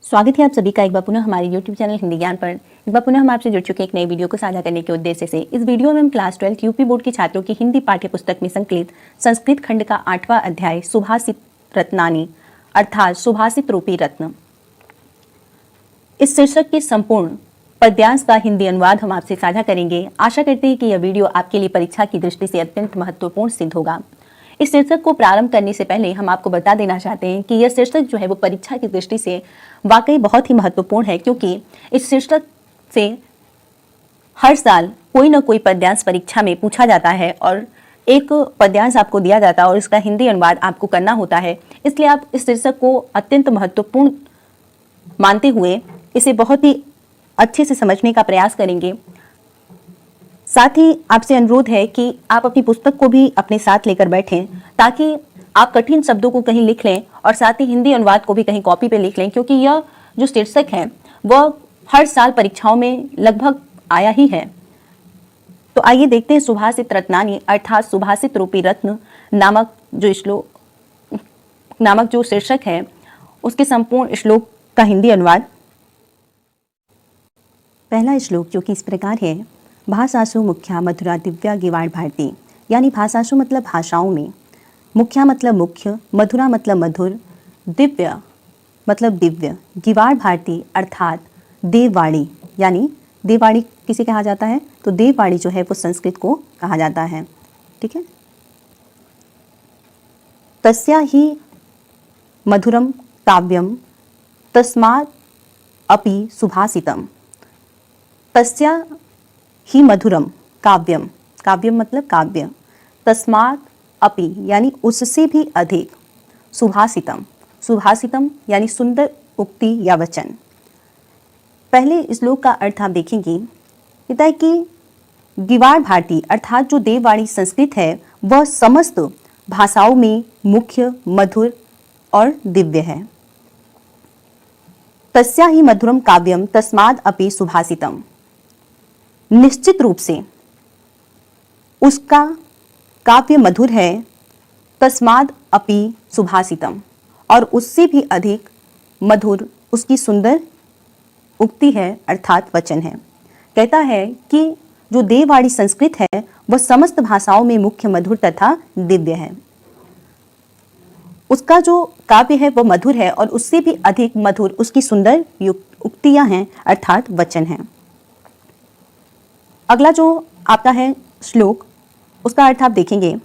स्वागत है आप सभी का एक बार पुनः हमारे YouTube चैनल हिंदी ज्ञान पर। एक बार पुनः हम आपसे जुड़ चुके हैं एक नई वीडियो को साझा करने के उद्देश्य से। इस वीडियो में हम क्लास 12 यूपी बोर्ड के छात्रों की हिंदी पाठ्य पुस्तक में संकलित संस्कृत खंड का 8वां अध्याय सुभाषित रत्नानी अर्थात सुभाषित रूपी रत्न, इस शीर्षक के संपूर्ण पद्यांश का हिंदी अनुवाद हम आपसे साझा करेंगे। आशा करते हैं कि यह वीडियो आपके लिए परीक्षा की दृष्टि से अत्यंत महत्वपूर्ण सिद्ध होगा। इस शीर्षक को प्रारंभ करने से पहले हम आपको बता देना चाहते हैं कि यह शीर्षक जो है वो परीक्षा की दृष्टि से वाकई बहुत ही महत्वपूर्ण है, क्योंकि इस शीर्षक से हर साल कोई ना कोई पद्यांश परीक्षा में पूछा जाता है और एक पद्यांश आपको दिया जाता है और इसका हिंदी अनुवाद आपको करना होता है। इसलिए आप इस शीर्षक को अत्यंत महत्वपूर्ण मानते हुए इसे बहुत ही अच्छे से समझने का प्रयास करेंगे। साथ ही आपसे अनुरोध है कि आप अपनी पुस्तक को भी अपने साथ लेकर बैठें, ताकि आप कठिन शब्दों को कहीं लिख लें और साथ ही हिंदी अनुवाद को भी कहीं कॉपी पे लिख लें, क्योंकि यह जो शीर्षक है वह हर साल परीक्षाओं में लगभग आया ही है। तो आइए देखते हैं सुभाषित रत्नानी अर्थात सुभाषित रूपी रत्न नामक जो शीर्षक है उसके संपूर्ण श्लोक का हिंदी अनुवाद। पहला श्लोक जो कि इस प्रकार है, भाषासु मुख्या मधुरा दिव्या गिवाड़ भारती, यानी भाषासु मतलब भाषाओं में, मुख्या मतलब मुख्य, मधुरा मतलब मधुर, दिव्य मतलब दिव्य, गिवाड़ भारती अर्थात देववाणी, यानी देववाणी किसे कहा जाता है तो देववाणी जो है वो संस्कृत को कहा जाता है। ठीक है। तस्या ही मधुरम काव्यम तस्मात् अपि सुभाषितम, तस्या ही मधुरम काव्यम, काव्यम मतलब काव्य, तस्मात् अपि यानी उससे भी अधिक, सुभाषितम, सुभाषितम यानी सुंदर उक्ति या वचन। पहले श्लोक का अर्थ आप देखेंगे, कहता है कि गिवाड़ भारती अर्थात जो देववाणी संस्कृत है वह समस्त भाषाओं में मुख्य, मधुर और दिव्य है। तस्या ही मधुरम काव्यम तस्मात् अपि सुभाषितम, निश्चित रूप से उसका काव्य मधुर है, तस्माद् अपि सुभाषितम और उससे भी अधिक मधुर उसकी सुंदर उक्ति है अर्थात वचन है। कहता है कि जो देववाणी संस्कृत है वह समस्त भाषाओं में मुख्य, मधुर तथा दिव्य है। उसका जो काव्य है वह मधुर है और उससे भी अधिक मधुर उसकी सुंदर उक्तियां हैं अर्थात वचन हैं। अगला जो आपका है श्लोक, उसका अर्थ आप देखेंगे,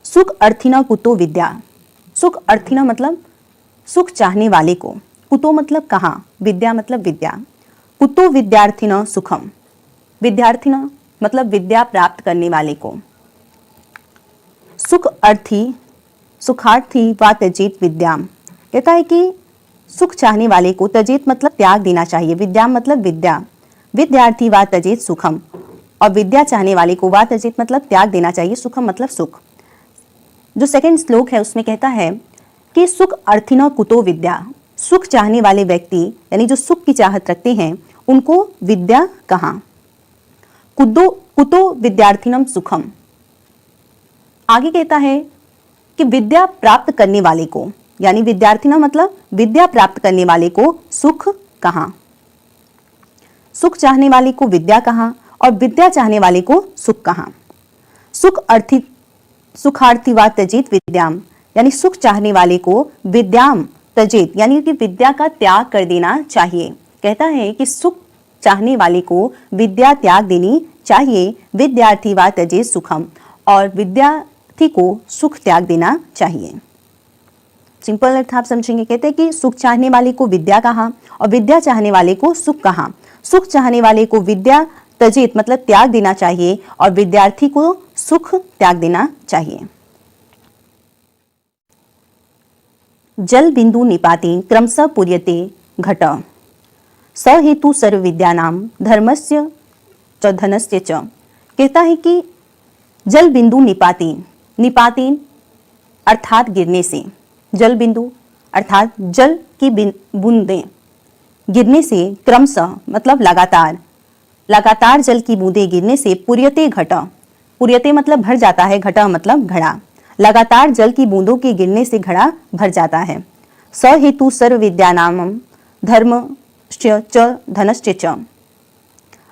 सुख अर्थिना कुतो विद्या, सुख अर्थिना मतलब सुख चाहने वाले को, कुतो मतलब कहाँ, विद्या मतलब विद्या, कुतो विद्यार्थिना सुखम, विद्यार्थिना मतलब विद्या प्राप्त करने वाले को, सुख अर्थी सुखार्थी व त्यजेत विद्याम, कहता है कि सुख चाहने वाले को त्यजेत मतलब त्याग देना चाहिए, विद्याम मतलब विद्या, विद्यार्थी व त्यजेत सुखम और विद्या चाहने वाले को व त्यजेत मतलब त्याग देना चाहिए, सुखम मतलब सुख। जो सेकंड श्लोक है उसमें कहता है कि सुख अर्थिना कुतो विद्या, सुख चाहने वाले व्यक्ति यानी जो सुख की चाहत रखते हैं उनको विद्या कहाँ, कुतो विद्यार्थिनम सुखम। आगे कहता है कि विद्या प्राप्त करने वाले को, यानी विद्यार्थिना मतलब विद्या प्राप्त करने वाले को सुख कहाँ, सुख चाहने वाले को विद्या कहाँ और विद्या चाहने वाले को सुख कहाँ। सुखार्थी व त्यजेत विद्याम, यानी सुख चाहने वाले को विद्याम त्यजेत यानी कि विद्या का त्याग कर देना चाहिए। कहता है कि सुख चाहने वाले को विद्या त्याग देनी चाहिए, विद्यार्थी व त्यजेत सुखम और विद्यार्थी को सुख त्याग देना चाहिए। सिंपल अर्थ आप समझेंगे। कहते हैं कि सुख चाहने वाले को विद्या कहाँ और विद्या चाहने वाले को सुख कहाँ। सुख चाहने वाले को विद्या त्यजेत मतलब त्याग देना चाहिए और विद्यार्थी को सुख त्याग देना चाहिए। जल बिंदु निपातेन क्रमशः पूर्यते घट, स हेतु सर्व विद्यानाम धर्मस्य च धनस्य च। कहता है कि जल बिंदु निपातेन, निपातेन अर्थात गिरने से, जल बिंदु अर्थात जल की बूंदें गिरने से, क्रमशः मतलब लगातार, लगातार जल की बूंदें गिरने से, पूर्यते घट, पूर्यते मतलब भर जाता है, घट मतलब घड़ा, लगातार जल की बूंदों के गिरने से घड़ा भर जाता है। स हेतु सर्व विद्यानाम धर्मश्च च धनश्च च।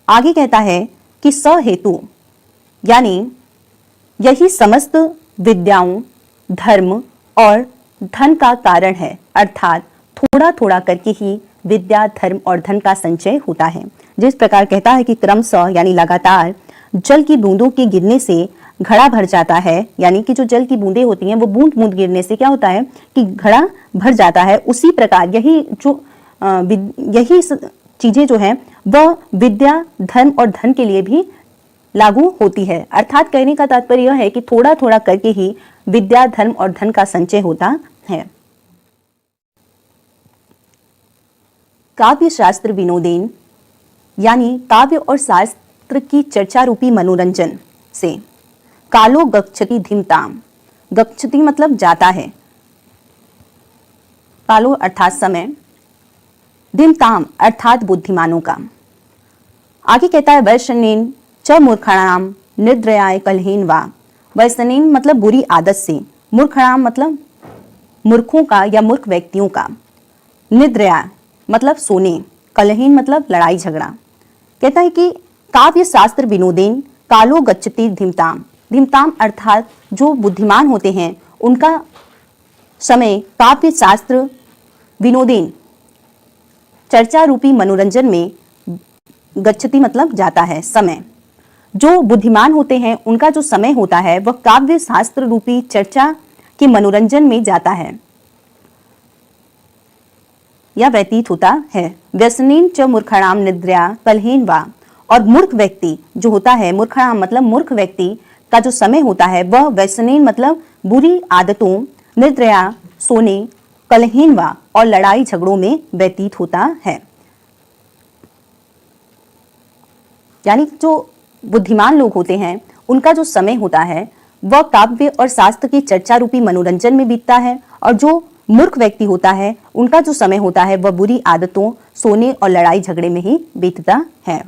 आगे कहता है कि स हेतु यानी यही समस्त विद्याओं, धर्म और धन का कारण है, अर्थात थोड़ा थोड़ा करके ही विद्या, धर्म और धन का संचय होता है। जिस प्रकार कहता है कि क्रमशः यानी लगातार जल की बूंदों के गिरने से घड़ा भर जाता है, यानी कि जो जल की बूंदें होती हैं वो बूंद बूंद गिरने से क्या होता है कि घड़ा भर जाता है, उसी प्रकार यही चीजें जो हैं वह विद्या, धर्म और धन के लिए भी लागू होती है। अर्थात कहने का तात्पर्य यह है कि थोड़ा थोड़ा करके ही विद्या, धर्म और धन का संचय होता है। काव्य शास्त्र विनोदेन यानी काव्य और शास्त्र की चर्चा रूपी मनोरंजन से कालो गच्छति धीमताम, गच्छति मतलब जाता है, कालो अर्थात समय, धीमताम अर्थात बुद्धिमानों का। आगे कहता है वैशनेन च मूर्खाणाम निद्रयाय कलहीन वा। वैशनेन मतलब बुरी आदत से, मूर्खाणाम मतलब मूर्खों का या मूर्ख व्यक्तियों का, निद्रया मतलब सोने, कलहीन मतलब लड़ाई झगड़ा। कहता है कि काव्य शास्त्र विनोदेन कालो गच्छति धीमताम। धीमताम अर्थात जो बुद्धिमान होते हैं उनका समय काव्य शास्त्र विनोदेन चर्चा रूपी मनोरंजन में गच्छति मतलब जाता है, समय। जो बुद्धिमान होते हैं उनका जो समय होता है वह काव्य शास्त्र रूपी चर्चा के मनोरंजन में जाता है या व्यतीत होता है। व्यसनीन च मूर्खाणाम निद्रया कलहीन वा। और मूर्ख व्यक्ति जो होता है, मूर्खाणाम मतलब मूर्ख व्यक्ति का जो समय होता है वह व्यसनीन मतलब बुरी आदतों, निद्रया सोने, कलहीन वा और लड़ाई झगड़ों में व्यतीत होता है। यानी जो बुद्धिमान लोग होते हैं उनका जो समय होता है वह काव्य और शास्त्र की चर्चा रूपी मनोरंजन में बीतता है, और जो मूर्ख व्यक्ति होता है उनका जो समय होता है वह बुरी आदतों, सोने और लड़ाई झगड़े में ही बीतता है।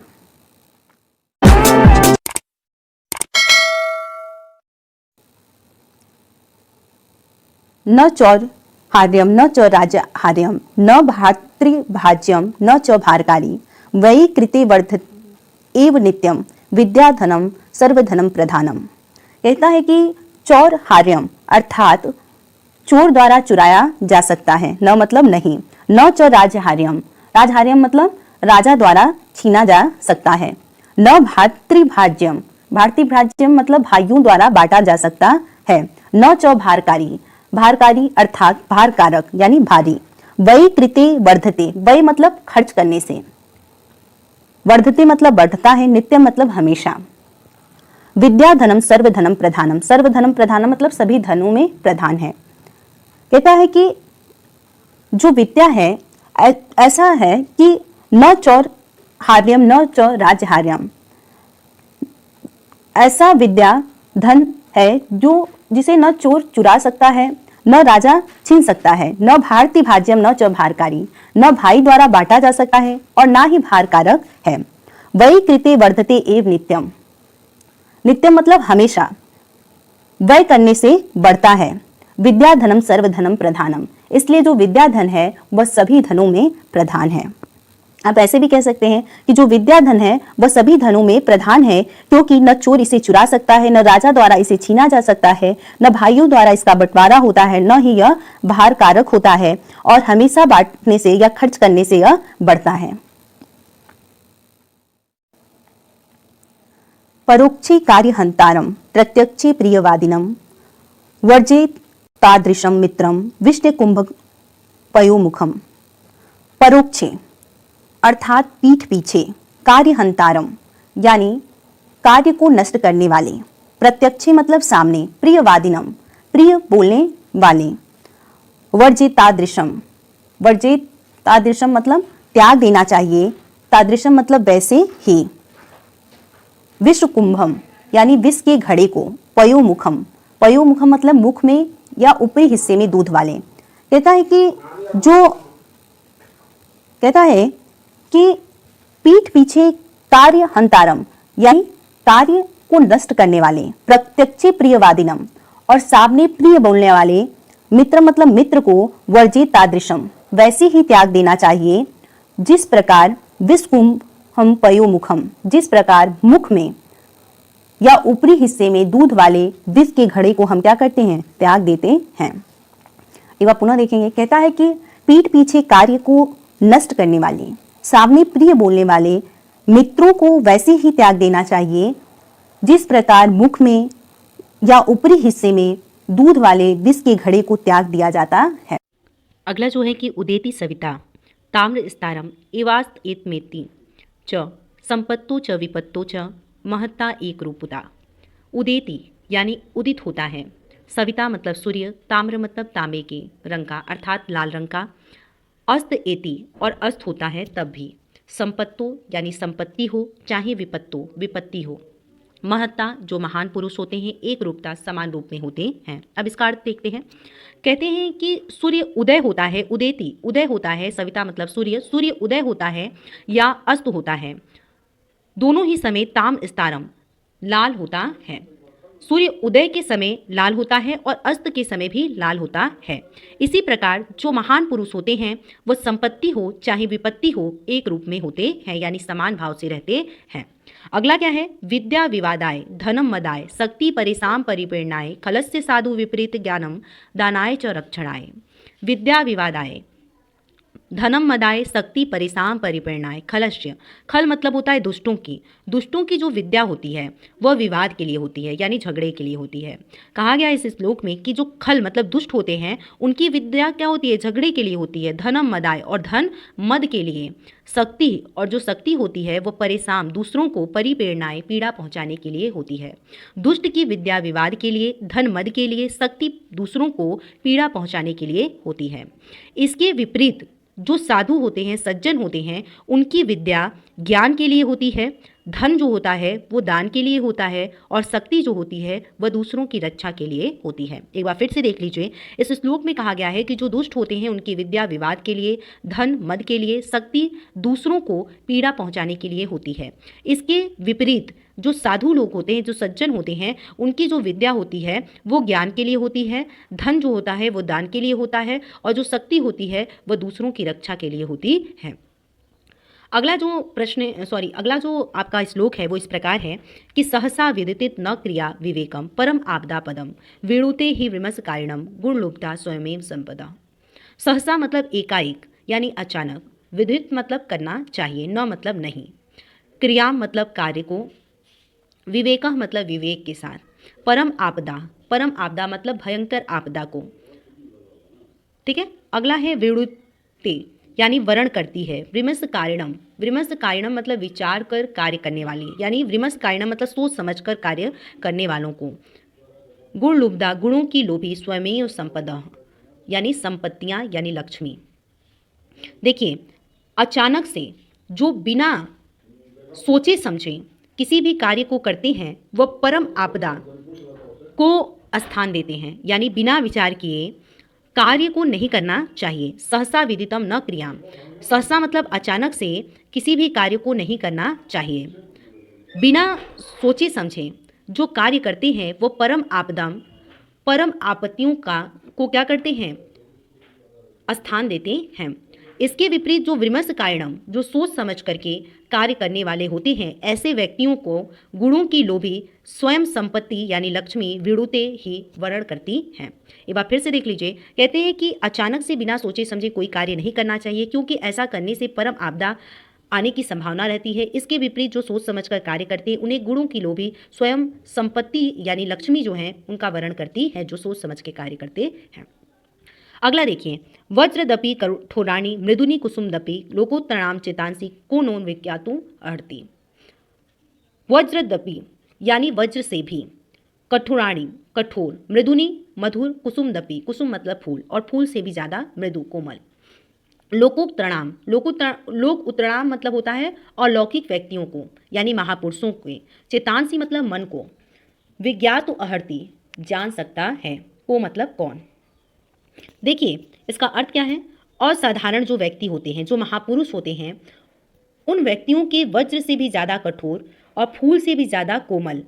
न चौर हार्यम न च राजहार्यम न भातृभाज्यम न च भारकारी वै कृते वर्धत एव नित्यम विद्याधनम सर्वधनम प्रधानम। कहता है कि चौर हार्यम अर्थात चोर द्वारा चुराया जा सकता है, न मतलब नहीं, न च राजहार्यम, राजहार्यम मतलब राजा द्वारा छीना जा सकता है, न भातृभाज्यम, भातृभाज्यम मतलब भाइयों द्वारा बांटा जा सकता है, न च भारकारी, भारकारी अर्थात भारकारक यानी भारी, वै कृते वर्धते, वै मतलब खर्च करने से, वर्धते मतलब बढ़ता है, नित्य मतलब हमेशा, विद्याधनम सर्वधनम प्रधानम, सर्वधनम प्रधानम मतलब सभी धनों में प्रधान है। कहता है कि जो विद्या है ऐसा है कि न चौर हार्यम न च राजहार्यम, ऐसा विद्या धन है जो जिसे न चोर चुरा सकता है, न राजा छीन सकता है, न भारती भाज्यम न च भारकारी, न भाई द्वारा बांटा जा सकता है और ना ही भारकारक है। वै कृते वर्धते एव नित्यम, नित्यम मतलब हमेशा, व्यय करने से बढ़ता है, विद्याधनम सर्वधनम प्रधानम, इसलिए जो विद्याधन है वह सभी धनों में प्रधान है। आप ऐसे भी कह सकते हैं कि जो विद्याधन है वह सभी धनों में प्रधान है, क्योंकि न चोर इसे चुरा सकता है, न राजा द्वारा इसे छीना जा सकता है, न भाइयों द्वारा इसका बंटवारा होता है, न ही यह भार कारक होता है, और हमेशा बांटने से या खर्च करने से यह बढ़ता है। परोक्षे कार्यहंतारम प्रत्यक्षे प्रियवादिनम वर्जेत तादृशम मित्रम विष्णु कुंभ पयोमुखम। परोक्षे अर्थात पीठ पीछे, कार्यहंतारम यानी कार्य को नष्ट करने वाले, प्रत्यक्षे मतलब सामने, प्रियवादिनम प्रिय बोलने वाले, वर्जित तादृशम, वर्जित तादृशम मतलब त्याग देना चाहिए, तादृशम मतलब वैसे ही, विश्व कुंभम यानी विष के घड़े को, पयोमुखम, पयोमुखम मतलब मुख में या ऊपरी हिस्से में दूध वाले। कहता है कि पीठ पीछे कार्य हंतारम यानी कार्य को नष्ट करने वाले, प्रत्यक्षे प्रियवादिनम और सामने प्रिय बोलने वाले, मित्र मतलब मित्र को, वर्जित तादृशम वैसे ही त्याग देना चाहिए जिस प्रकार विषकुंभम पयोमुखम, जिस प्रकार मुख में या ऊपरी हिस्से में दूध वाले विष के घड़े को हम क्या करते हैं, त्याग देते हैं। एक बार पुनः देखेंगे, कहता है कि पीठ पीछे कार्य को नष्ट करने वाले, सामने प्रिय बोलने वाले मित्रों को वैसे ही त्याग देना चाहिए जिस प्रकार मुख में या ऊपरी हिस्से में दूध वाले विष के घड़े को त्याग दिया जाता है। अगला जो है कि उदेति सविता ताम्र स्तारम एवास्त एतमेति च संपत्तो च विपत्तो च महत्ता एक रूपता। उदेति यानी उदित होता है, सविता मतलब सूर्य, ताम्र मतलब तांबे के रंग का अर्थात लाल रंग का, अस्त एति और अस्त होता है तब भी, संपत्तो यानी संपत्ति हो चाहे विपत्तो विपत्ति हो, महत्ता जो महान पुरुष होते हैं, एक रूपता समान रूप में होते हैं। अब इसका अर्थ देखते हैं। कहते हैं कि सूर्य उदय होता है, उदेति उदय होता है, सविता मतलब सूर्य, सूर्य उदय होता है या अस्त होता है, दोनों ही समय ताम स्तारम लाल होता है। सूर्य उदय के समय लाल होता है और अस्त के समय भी लाल होता है। इसी प्रकार जो महान पुरुष होते हैं वह संपत्ति हो चाहे विपत्ति हो एक रूप में होते हैं, यानी समान भाव से रहते हैं। अगला क्या है, विद्या विवादाय धनम मदाय शक्ति परेशान परिप्रेरणाय खलस्य साधु विपरीत ज्ञानम दानाय च रक्षणाय। विद्या विवादाय धनम मदाय शक्ति परेशान परिप्रेरणाय खलस्य, खल मतलब होता है दुष्टों की जो विद्या होती है वह विवाद के लिए होती है, यानी झगड़े के लिए होती है। कहा गया इस श्लोक में कि जो खल मतलब दुष्ट होते हैं उनकी विद्या क्या होती है, झगड़े के लिए होती है। धनम मदाय और धन मद के लिए, शक्ति और जो शक्ति होती है वो परेशान दूसरों को परिप्रेरणाएं पीड़ा पहुंचाने के लिए होती है। दुष्ट की विद्या विवाद के लिए, धन मद के लिए, शक्ति दूसरों को पीड़ा पहुंचाने के लिए होती है। इसके विपरीत जो साधु होते हैं, सज्जन होते हैं, उनकी विद्या ज्ञान के लिए होती है, धन जो होता है वो दान के लिए होता है और शक्ति जो होती है वह दूसरों की रक्षा के लिए होती है। एक बार फिर से देख लीजिए, इस श्लोक में कहा गया है कि जो दुष्ट होते हैं उनकी विद्या विवाद के लिए, धन मद के लिए, शक्ति दूसरों को पीड़ा पहुंचाने के लिए होती है। इसके विपरीत जो साधु लोग होते हैं, जो सज्जन होते हैं, उनकी जो विद्या होती है वो ज्ञान के लिए होती है, धन जो होता है वो दान के लिए होता है और जो शक्ति होती है वह दूसरों की रक्षा के लिए होती है। अगला जो आपका श्लोक है वो इस प्रकार है कि सहसा विदित न क्रिया विवेकम परम आपदा पदम वेणुते ही विमस कारणम गुण लुब्धा स्वयमेव संपदा। सहसा मतलब एकाएक यानी अचानक, विदित मतलब करना चाहिए, न मतलब नहीं, क्रिया मतलब कार्य को, विवेक मतलब विवेक के साथ, परम आपदा मतलब भयंकर आपदा को। ठीक है। अगला है वेणुते यानी वर्ण करती है, विमर्श कारणम मतलब विचार कर कार्य करने वाली, यानी विमर्श कारणम मतलब सोच समझ कर कार्य करने वालों को। गुण लुब्धा गुणों की लोभी, स्वयमेव संपदा यानी संपत्तियां यानी लक्ष्मी। देखिए, अचानक से जो बिना सोचे समझे किसी भी कार्य को करते हैं वह परम आपदा को स्थान देते हैं, यानी बिना विचार किए कार्य को नहीं करना चाहिए। सहसा विदितम न क्रियाम, सहसा मतलब अचानक से किसी भी कार्य को नहीं करना चाहिए। बिना सोचे समझे जो कार्य करते हैं वो परम आपत्तियों को क्या करते हैं, स्थान देते हैं। इसके विपरीत जो विमर्श कारणम जो सोच समझ करके कार्य करने वाले होते हैं, ऐसे व्यक्तियों को गुणों की लोभी स्वयं संपत्ति यानी लक्ष्मी विड़ुते ही वर्ण करती हैं। एक बार फिर से देख लीजिए, कहते हैं कि अचानक से बिना सोचे समझे कोई कार्य नहीं करना चाहिए, क्योंकि ऐसा करने से परम आपदा आने की संभावना रहती है। इसके विपरीत जो सोच समझकर कार्य करते हैं उन्हें गुणों की लोभी स्वयं संपत्ति यानी लक्ष्मी जो है उनका वर्ण करती है, जो सोच समझ के कार्य करते हैं। अगला देखिए, वज्रदपि कठोराणी मृदुनी कुसुमदपि लोकोत्तराम चेतांसी को नोन विज्ञातु अर्ति। वज्रदपि यानी वज्र से भी, कठोराणी कठोर, मृदुनी मधुर, कुसुमदपि कुसुम मतलब फूल और फूल से भी ज़्यादा मृदु कोमल। लोकोत्तराम लोक उत्तराम मतलब होता है अलौकिक व्यक्तियों को यानी महापुरुषों के। चेतांसी मतलब मन को। विज्ञातु अर्ति जान सकता है, को मतलब कौन। देखिए इसका अर्थ क्या है, असाधारण जो व्यक्ति होते हैं, जो महापुरुष होते हैं, उन व्यक्तियों के वज्र से भी ज़्यादा कठोर और फूल से भी ज़्यादा कोमल।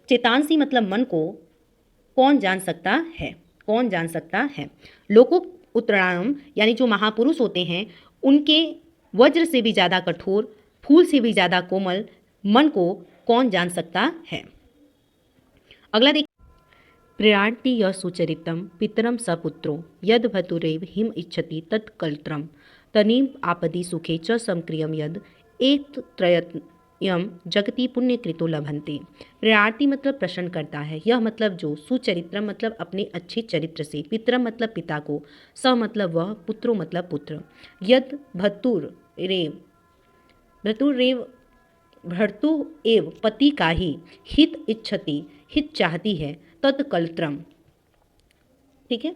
चेतांसी मतलब मन को कौन जान सकता है, कौन जान सकता है। उत्तरायणम यानी जो महापुरुष होते हैं उनके वज्र से भी ज़्यादा कठोर, फूल से भी ज़्यादा कोमल मन को कौन जान सकता है। अगला देखिए, प्रियाणति य सुचरितम पितरम सपुत्रो यद भतुरेव हिम इच्छति तत्कल्त्रम तनीम आपदि सुखे च समक्रियम यद एक त्रयम जगति पुण्य कृतो लभन्ते। प्रियाणति मतलब प्रश्न करता है, यह मतलब जो, सुचरित्रम मतलब अपने अच्छे चरित्र से, पितरम मतलब पिता को, स मतलब वह, पुत्रो मतलब पुत्र, यद भर्तु एव पति का ही हित इच्छति, हित चाहती है, तत्कल्त्रम, ठीक है,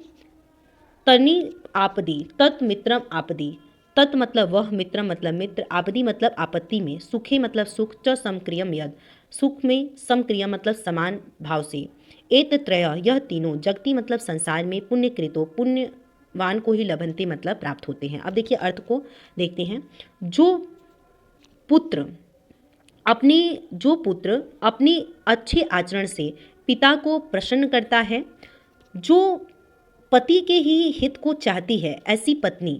तनि आपदी, तत् मित्रम आपदी, तत् मतलब वह, मित्रम मतलब मित्र, आपदी मतलब आपत्ति में, सुखे मतलब सुख, च समक्रियम यद, सुख में, समक्रिया मतलब समान भाव से, एत त्रय यह तीनों, जगति मतलब संसार में, पुण्य कृतो पुण्यवान को ही लभन्ते मतलब प्राप्त होते हैं। अब देखिए अर्थ को देखते हैं। जो पुत्र अपने अच्छे आचरण से पिता को प्रसन्न करता है, जो पति के ही हित को चाहती है, ऐसी पत्नी,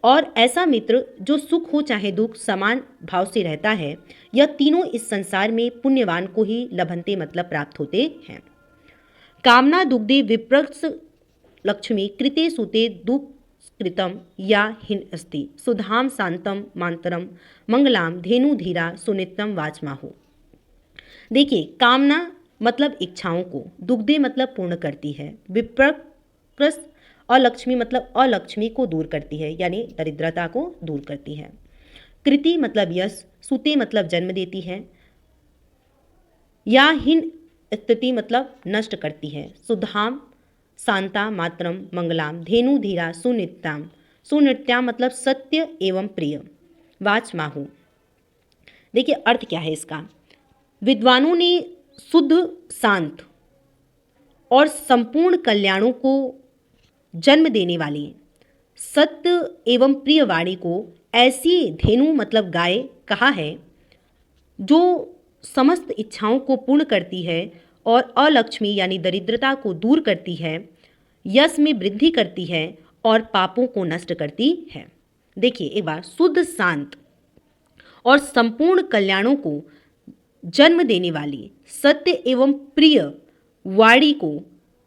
और ऐसा मित्र जो सुख हो चाहे दुख समान भाव से रहता है, यह तीनों इस संसार में पुण्यवान को ही लभन्ते मतलब प्राप्त होते हैं। कामना दुग्धे विप्रक्ष लक्ष्मी कृते सुते दुख कृतम या हिन अस्ति सुधाम शांतम मांतरम मंगलाम धेनु धीरा सुनित्यम वाचमाहो। देखिए, कामना मतलब इच्छाओं को, दुग्धे मतलब पूर्ण करती है, विप्रकृष्ट और लक्ष्मी मतलब अलक्ष्मी को दूर करती है, यानी दरिद्रता को दूर करती है। कृति मतलब यश, सुते मतलब जन्म देती है, या हिन स्थिति मतलब नष्ट करती है, सुधाम शांता मातरम मंगलाम धेनु धीरा सुनित्याम, सुनित्याम मतलब सत्य एवं प्रिय, वाचमाहु। देखिए अर्थ क्या है इसका। विद्वानों ने शुद्ध, शांत और संपूर्ण कल्याणों को जन्म देने वाली सत्य एवं प्रिय वाणी को ऐसी धेनु मतलब गाय कहा है, जो समस्त इच्छाओं को पूर्ण करती है और अलक्ष्मी यानी दरिद्रता को दूर करती है, यश में वृद्धि करती है और पापों को नष्ट करती है। देखिए एक बार, शुद्ध, शांत और संपूर्ण कल्याणों को जन्म देने वाली सत्य एवं प्रिय वाणी को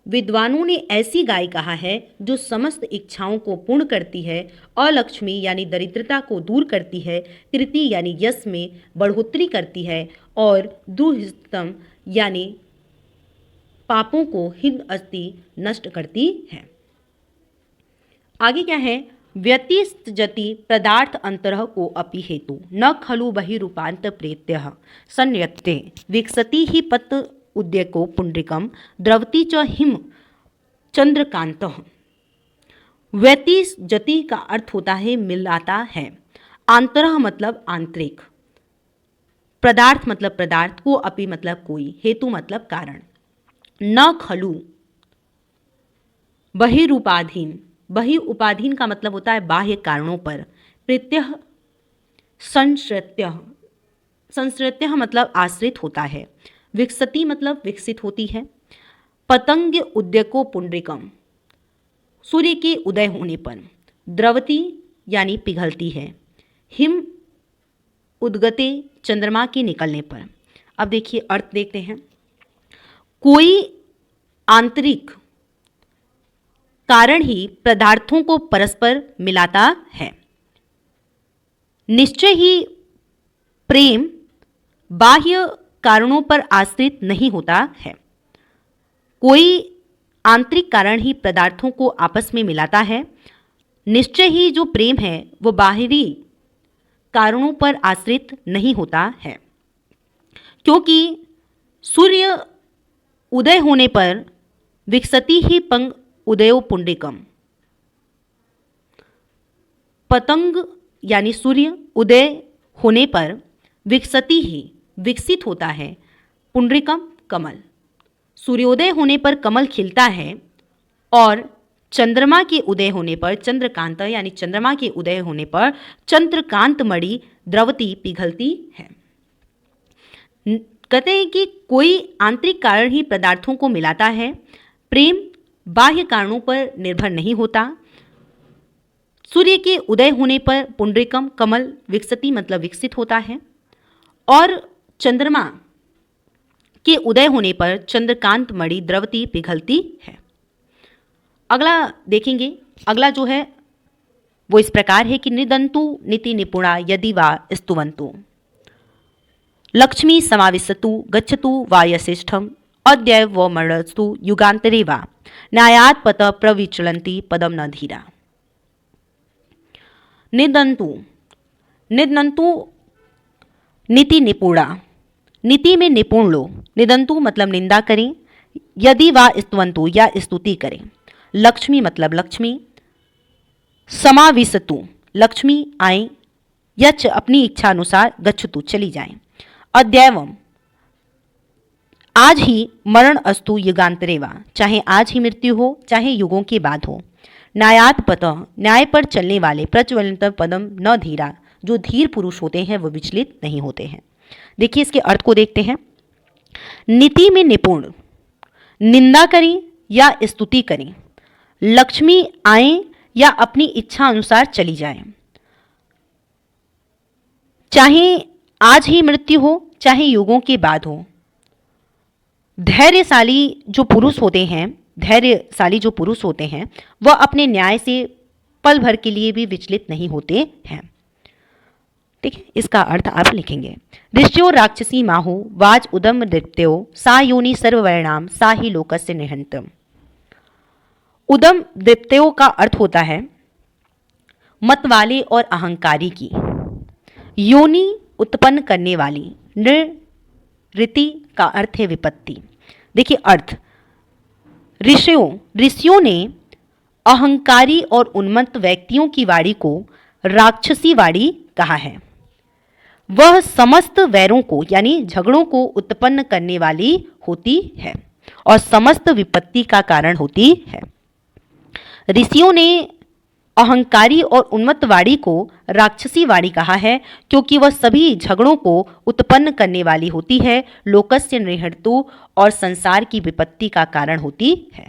विद्वानों ने ऐसी गाय कहा है जो समस्त इच्छाओं को पूर्ण करती है, अलक्ष्मी यानी दरिद्रता को दूर करती है, कृति यानी यश में बढ़ोतरी करती है और दुहितम यानी पापों को हित अस्ति नष्ट करती है। आगे क्या है, व्यतिष्ठति पदार्थ अंतरः को अपि हेतु न खलु बहिरूपांत प्रेत्य संयत्ते विकसति ही पत उद्यको पुंड्रिकम द्रवती च हिम चंद्रकांत। व्यतिष्ठति का अर्थ होता है मिलाता है, आंतरः मतलब आंतरिक, पदार्थ मतलब पदार्थ, को अपि मतलब कोई, हेतु मतलब कारण। न खलु बहिरूपाधीन, बहि उपाधीन का मतलब होता है बाह्य कारणों पर, प्रत्यह संश्रित्य, संश्रित्य मतलब आश्रित होता है, विकसति मतलब विकसित होती है, पतंग उद्यको पुंड्रिकम सूर्य के उदय होने पर, द्रवती यानी पिघलती है, हिम उद्गते चंद्रमा के निकलने पर। अब देखिए अर्थ देखते हैं। कोई आंतरिक कारण ही पदार्थों को परस्पर मिलाता है। निश्चय ही प्रेम बाह्य कारणों पर आश्रित नहीं होता है। कोई आंतरिक कारण ही पदार्थों को आपस में मिलाता है। निश्चय ही जो प्रेम है वो बाहरी कारणों पर आश्रित नहीं होता है, क्योंकि सूर्य उदय होने पर विकसति ही पंग उदयो पुंड्रिकम, पतंग यानी सूर्य उदय होने पर विकसति ही विकसित होता है, पुंड्रिकम कमल, सूर्योदय होने पर कमल खिलता है और चंद्रमा के उदय होने पर चंद्रकांत यानी चंद्रमा के उदय होने पर चंद्रकांत मणि द्रवती पिघलती है। कहते हैं कि कोई आंतरिक कारण ही पदार्थों को मिलाता है। प्रेम बाह्य कारणों पर निर्भर नहीं होता। सूर्य के उदय होने पर पुंडरीकम कमल विकसती मतलब विकसित होता है और चंद्रमा के उदय होने पर चंद्रकांत मणि द्रवती पिघलती है। अगला देखेंगे, अगला जो है वो इस प्रकार है कि निदंतु नीति निपुणा यदि वा स्तुवन्तु लक्ष्मी समाविशतु गच्छतु वा यशेष्ठम अद्यैव व मरणस्तु युगान्तरे वा न्यायात् पत प्रविचलन्ति पदम न धीरा। निदंतु निदंतु नीति निपुणा, नीति में निपुण लो। निदंतु मतलब निंदा करें, यदि वा स्तुवन्तु या स्तुति करें। लक्ष्मी मतलब लक्ष्मी, समाविशतु लक्ष्मी आए, यच अपनी इच्छा अनुसार, गच्छतु चली जाएं। अद्यैवम आज ही, मरण अस्तु युगांतरे वा चाहे आज ही मृत्यु हो चाहे युगों के बाद हो। न्यायात् पतः न्याय पर चलने वाले, प्रज्वलित पदम न धीरा जो धीर पुरुष होते हैं वो विचलित नहीं होते हैं। देखिए इसके अर्थ को देखते हैं। नीति में निपुण, निंदा करें या स्तुति करें, लक्ष्मी आए या अपनी इच्छा अनुसार चली जाए, चाहे आज ही मृत्यु हो चाहे युगों के बाद हो। धैर्यशाली जो पुरुष होते हैं, धैर्यशाली जो पुरुष होते हैं वह अपने न्याय से पल भर के लिए भी विचलित नहीं होते हैं। ठीक है, इसका अर्थ आप लिखेंगे। ऋष्यो राक्षसी माहु वाज उदम दीप्त्यो सा योनि सर्ववर्णाम सा ही लोकस्य निहंतम। उदम दीप्त्यो का अर्थ होता है मत वाले और अहंकारी की, योनि उत्पन्न करने वाली, नृति का अर्थ है विपत्ति। देखिए अर्थ, ऋषियों ने अहंकारी और उन्मत्त व्यक्तियों की वाणी को राक्षसी वाणी कहा है। वह समस्त वैरों को यानी झगड़ों को उत्पन्न करने वाली होती है और समस्त विपत्ति का कारण होती है। ऋषियों ने अहंकारी और उन्मत्त वाणी को राक्षसी वाणी कहा है क्योंकि वह सभी झगड़ों को उत्पन्न करने वाली होती है, लोकस्य निहंतु और संसार की विपत्ति का कारण होती है।